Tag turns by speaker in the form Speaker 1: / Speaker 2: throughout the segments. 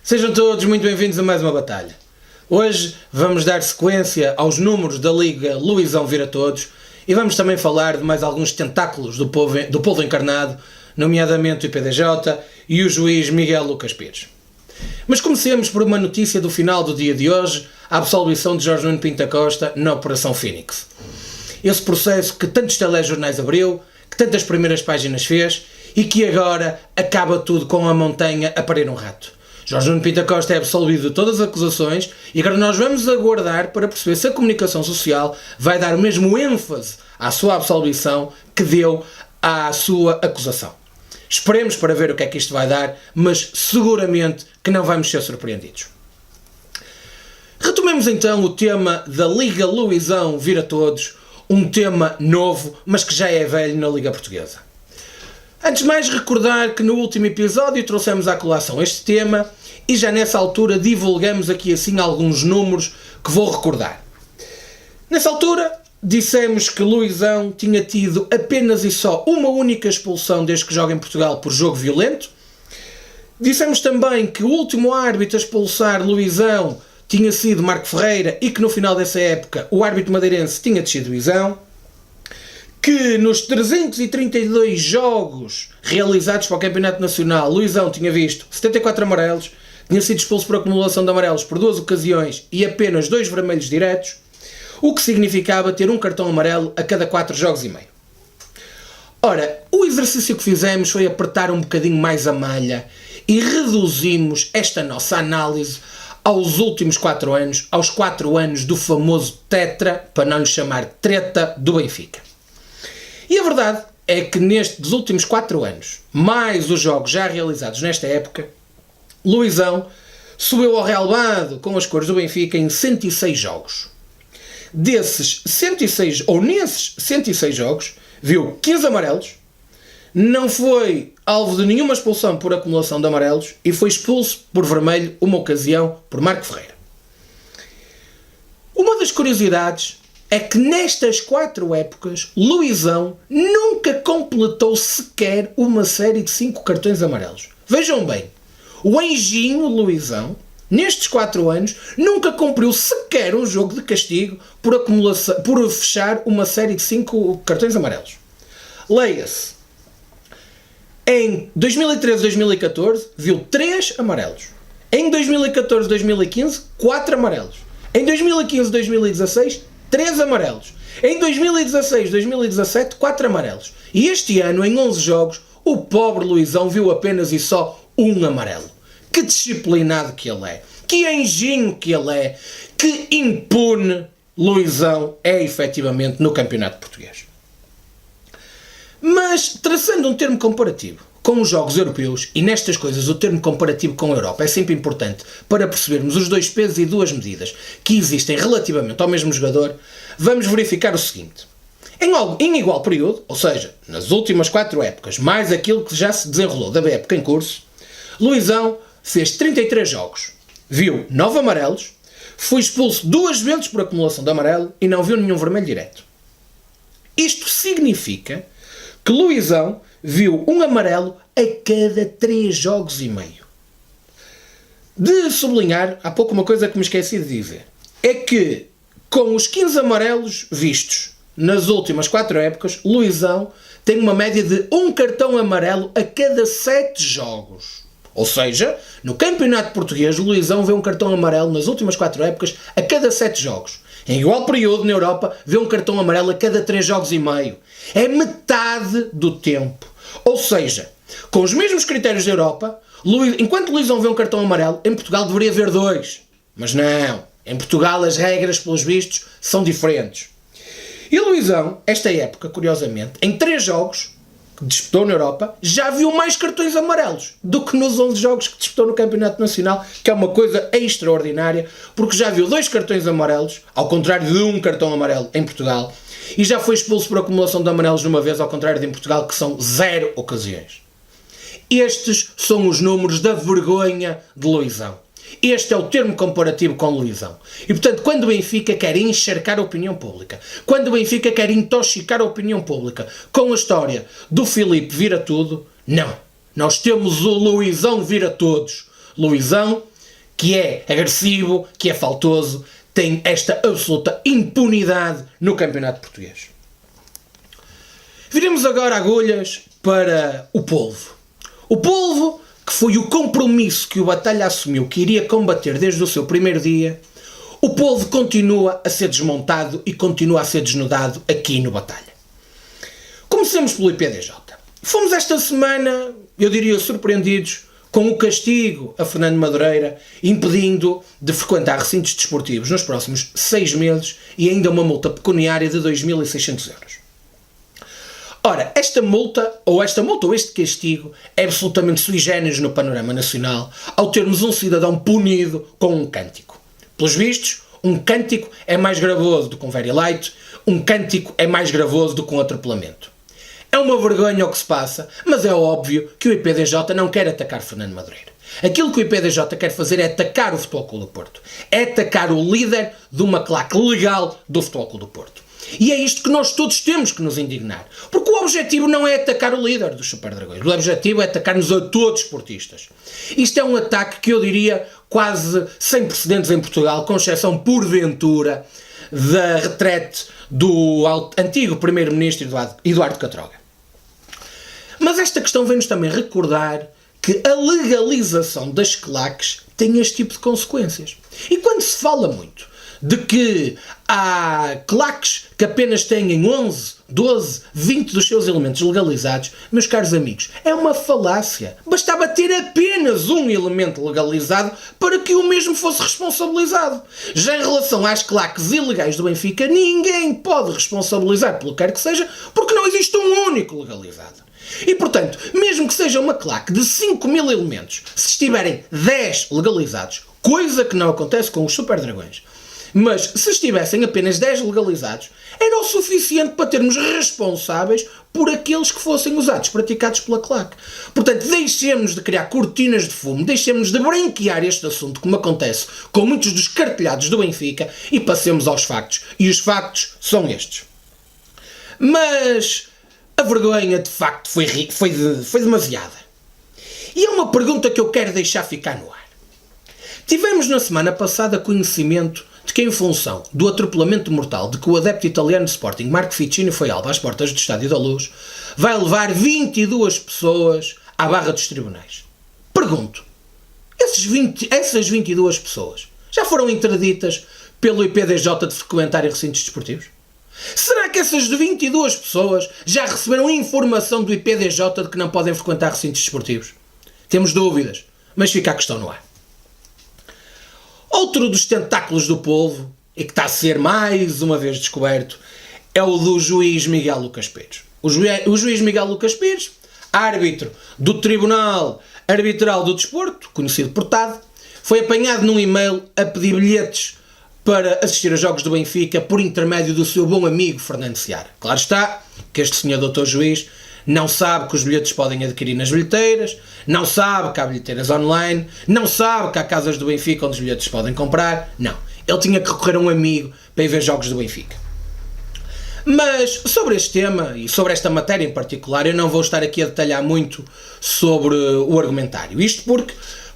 Speaker 1: Sejam todos muito bem-vindos a mais uma batalha. Hoje vamos dar sequência aos números da Liga Luizão Vira Todos e vamos também falar de mais alguns tentáculos do polvo encarnado, nomeadamente o IPDJ e o juiz Miguel Lucas Pires. Mas comecemos por uma notícia do final do dia de hoje, a absolvição de Jorge Nuno Pinto da Costa na Operação Fênix. Esse processo que tantos telejornais abriu, que tantas primeiras páginas fez e que agora acaba tudo com a montanha a parir um rato. Jorge Nuno Pinto da Costa é absolvido de todas as acusações e agora nós vamos aguardar para perceber se a comunicação social vai dar o mesmo ênfase à sua absolvição que deu à sua acusação. Esperemos para ver o que é que isto vai dar, mas seguramente que não vamos ser surpreendidos. Retomemos então o tema da Liga Luizão Vira Todos, um tema novo, mas que já é velho na Liga Portuguesa. Antes de mais, recordar que no último episódio trouxemos à colação este tema e já nessa altura divulgamos aqui assim alguns números que vou recordar. Nessa altura dissemos que Luizão tinha tido apenas e só uma única expulsão desde que joga em Portugal por jogo violento. Dissemos também que o último árbitro a expulsar Luizão tinha sido Marco Ferreira e que no final dessa época o árbitro madeirense tinha descido Luizão. Que nos 332 jogos realizados para o Campeonato Nacional, Luizão tinha visto 74 amarelos, tinha sido expulso por acumulação de amarelos por 2 ocasiões e apenas 2 vermelhos diretos, o que significava ter um cartão amarelo a cada 4 jogos e meio. Ora, o exercício que fizemos foi apertar um bocadinho mais a malha e reduzimos esta nossa análise aos últimos 4 anos, aos 4 anos do famoso tetra, para não lhe chamar treta, do Benfica. E a verdade é que nestes últimos 4 anos, mais os jogos já realizados nesta época, Luizão subiu ao relvado com as cores do Benfica em 106 jogos. Desses 106, ou nesses 106 jogos, viu 15 amarelos, não foi alvo de nenhuma expulsão por acumulação de amarelos e foi expulso por vermelho uma ocasião por Marco Ferreira. Uma das curiosidades é que nestas 4 épocas, Luizão nunca completou sequer uma série de 5 cartões amarelos. Vejam bem, o anjinho Luizão, nestes 4 anos, nunca cumpriu sequer um jogo de castigo por fechar uma série de 5 cartões amarelos. Leia-se. Em 2013-2014, viu 3 amarelos. Em 2014-2015, 4 amarelos. Em 2015-2016, 3 amarelos. Em 2016-2017, 4 amarelos. E este ano, em 11 jogos, o pobre Luizão viu apenas e só 1 amarelo. Que disciplinado que ele é. Que anjinho que ele é. Que impune Luizão é efetivamente no Campeonato Português. Mas, traçando um termo comparativo com os jogos europeus, e nestas coisas o termo comparativo com a Europa é sempre importante para percebermos os 2 pesos e 2 medidas que existem relativamente ao mesmo jogador, vamos verificar o seguinte. Em igual período, ou seja, nas últimas 4 épocas, mais aquilo que já se desenrolou da época em curso, Luizão fez 33 jogos, viu 9 amarelos, foi expulso 2 vezes por acumulação de amarelo e não viu nenhum vermelho direto. Isto significa que Luizão viu 1 amarelo a cada 3 jogos e meio. De sublinhar, há pouco uma coisa que me esqueci de dizer, é que com os 15 amarelos vistos nas últimas 4 épocas, Luizão tem uma média de 1 cartão amarelo a cada 7 jogos. Ou seja, no Campeonato Português, Luizão vê um cartão amarelo nas últimas 4 épocas a cada 7 jogos. Em igual período, na Europa, vê um cartão amarelo a cada 3 jogos e meio. É metade do tempo. Ou seja, com os mesmos critérios da Europa, enquanto Luizão vê um cartão amarelo, em Portugal deveria haver 2. Mas não. Em Portugal as regras, pelos vistos, são diferentes. E Luizão, esta época, curiosamente, em 3 jogos que disputou na Europa, já viu mais cartões amarelos do que nos 11 jogos que disputou no Campeonato Nacional, que é uma coisa extraordinária, porque já viu 2 cartões amarelos, ao contrário de 1 cartão amarelo em Portugal, e já foi expulso por acumulação de amarelos numa vez, ao contrário de em Portugal, que são 0 ocasiões. Estes são os números da vergonha de Luizão. Este é o termo comparativo com Luizão. E, portanto, quando o Benfica quer encharcar a opinião pública, quando o Benfica quer intoxicar a opinião pública com a história do Filipe vira tudo, não. Nós temos o Luizão vira todos. Luizão que é agressivo, que é faltoso, tem esta absoluta impunidade no campeonato português. Viremos agora agulhas para o polvo. O polvo, que foi o compromisso que o Batalha assumiu que iria combater desde o seu primeiro dia, o polvo continua a ser desmontado e continua a ser desnudado aqui no Batalha. Comecemos pelo IPDJ. Fomos esta semana, eu diria, surpreendidos com o castigo a Fernando Madureira, impedindo de frequentar recintos desportivos nos próximos 6 meses e ainda uma multa pecuniária de 2.600 euros. Ora, esta multa ou este castigo é absolutamente sui generis no panorama nacional, ao termos um cidadão punido com um cântico. Pelos vistos, um cântico é mais gravoso do que um very light, um cântico é mais gravoso do que um atropelamento. É uma vergonha o que se passa, mas é óbvio que o IPDJ não quer atacar Fernando Madureira. Aquilo que o IPDJ quer fazer é atacar o Futebol Clube do Porto. É atacar o líder de uma claque legal do Futebol Clube do Porto. E é isto que nós todos temos que nos indignar. Porque o objetivo não é atacar o líder dos Super Dragões. O objetivo é atacar-nos a todos os esportistas. Isto é um ataque que eu diria quase sem precedentes em Portugal, com exceção porventura da retrete do antigo primeiro-ministro Eduardo Catroga. Mas esta questão vem-nos também recordar que a legalização das claques tem este tipo de consequências. E quando se fala muito de que há claques que apenas têm 11, 12, 20 dos seus elementos legalizados, meus caros amigos, é uma falácia. Bastava ter apenas um elemento legalizado para que o mesmo fosse responsabilizado. Já em relação às claques ilegais do Benfica, ninguém pode responsabilizar pelo que quer que seja, porque não existe um único legalizado. E, portanto, mesmo que seja uma claque de 5.000 elementos, se estiverem 10 legalizados, coisa que não acontece com os Super Dragões, mas se estivessem apenas 10 legalizados, era o suficiente para termos responsáveis por aqueles que fossem usados, praticados pela claque. Portanto, deixemos de criar cortinas de fumo, deixemos de branquear este assunto, como acontece com muitos dos cartelhados do Benfica, e passemos aos factos. E os factos são estes. Mas a vergonha, de facto, foi demasiada. E é uma pergunta que eu quero deixar ficar no ar. Tivemos na semana passada conhecimento de que, em função do atropelamento mortal de que o adepto italiano de Sporting, Marco Ficini, foi alvo às portas do Estádio da Luz, vai levar 22 pessoas à barra dos tribunais. Pergunto, essas 22 pessoas já foram interditas pelo IPDJ de frequentarem recintos desportivos? Será que essas 22 pessoas já receberam informação do IPDJ de que não podem frequentar recintos desportivos? Temos dúvidas, mas fica a questão no ar. Outro dos tentáculos do polvo, e que está a ser mais uma vez descoberto, é o do juiz Miguel Lucas Pires. O juiz Miguel Lucas Pires, árbitro do Tribunal Arbitral do Desporto, conhecido por TAD, foi apanhado num e-mail a pedir bilhetes para assistir a jogos do Benfica por intermédio do seu bom amigo Fernando Seara. Claro está que este senhor doutor juiz não sabe que os bilhetes podem adquirir nas bilheteiras, não sabe que há bilheteiras online, não sabe que há casas do Benfica onde os bilhetes podem comprar. Não. Ele tinha que recorrer a um amigo para ir ver jogos do Benfica. Mas sobre este tema e sobre esta matéria em particular, eu não vou estar aqui a detalhar muito sobre o argumentário. Isto porque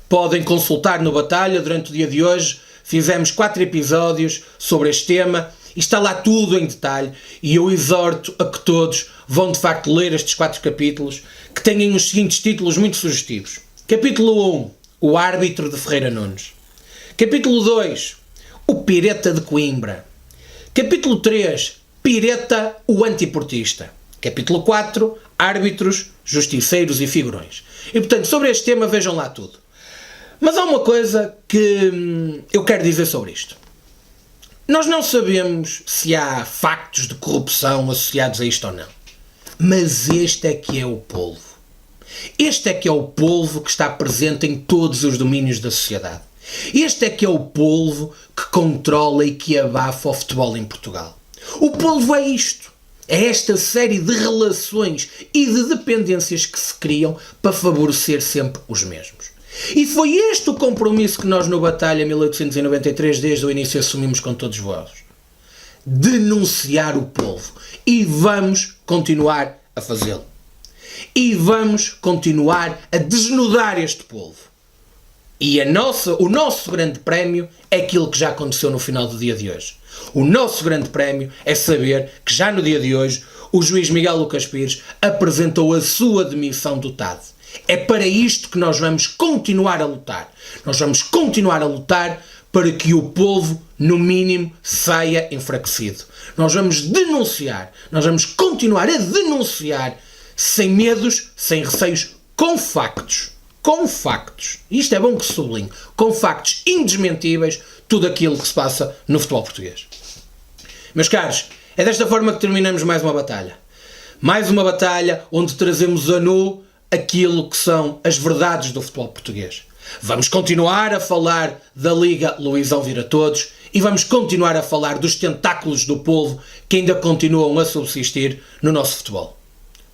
Speaker 1: podem consultar no Batalha. Durante o dia de hoje fizemos 4 episódios sobre este tema e está lá tudo em detalhe, e eu exorto a que todos vão de facto ler estes 4 capítulos, que têm os seguintes títulos muito sugestivos. Capítulo 1, o árbitro de Ferreira Nunes. Capítulo 2, o pireta de Coimbra. Capítulo 3, pireta, o antiportista. Capítulo 4, árbitros, justiceiros e figurões. E portanto, sobre este tema vejam lá tudo. Mas há uma coisa que eu quero dizer sobre isto. Nós não sabemos se há factos de corrupção associados a isto ou não. Mas este é que é o polvo. Este é que é o polvo que está presente em todos os domínios da sociedade. Este é que é o polvo que controla e que abafa o futebol em Portugal. O polvo é isto. É esta série de relações e de dependências que se criam para favorecer sempre os mesmos. E foi este o compromisso que nós no Batalha 1893 desde o início assumimos com todos vós. Denunciar o polvo. E vamos continuar a fazê-lo. E vamos continuar a desnudar este polvo. E o nosso grande prémio é aquilo que já aconteceu no final do dia de hoje. O nosso grande prémio é saber que já no dia de hoje o juiz Miguel Lucas Pires apresentou a sua demissão do TAD. É para isto que nós vamos continuar a lutar. Nós vamos continuar a lutar para que o povo, no mínimo, saia enfraquecido. Nós vamos denunciar, nós vamos continuar a denunciar, sem medos, sem receios, com factos. Com factos. Isto é bom que se sublinhe. Com factos indesmentíveis, tudo aquilo que se passa no futebol português. Meus caros, é desta forma que terminamos mais uma batalha. Mais uma batalha onde trazemos a nu aquilo que são as verdades do futebol português. Vamos continuar a falar da Liga Luís Alvira Todos e vamos continuar a falar dos tentáculos do povo que ainda continuam a subsistir no nosso futebol.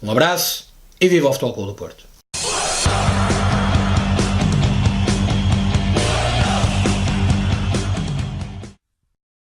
Speaker 1: Um abraço e viva o Futebol Clube do Porto.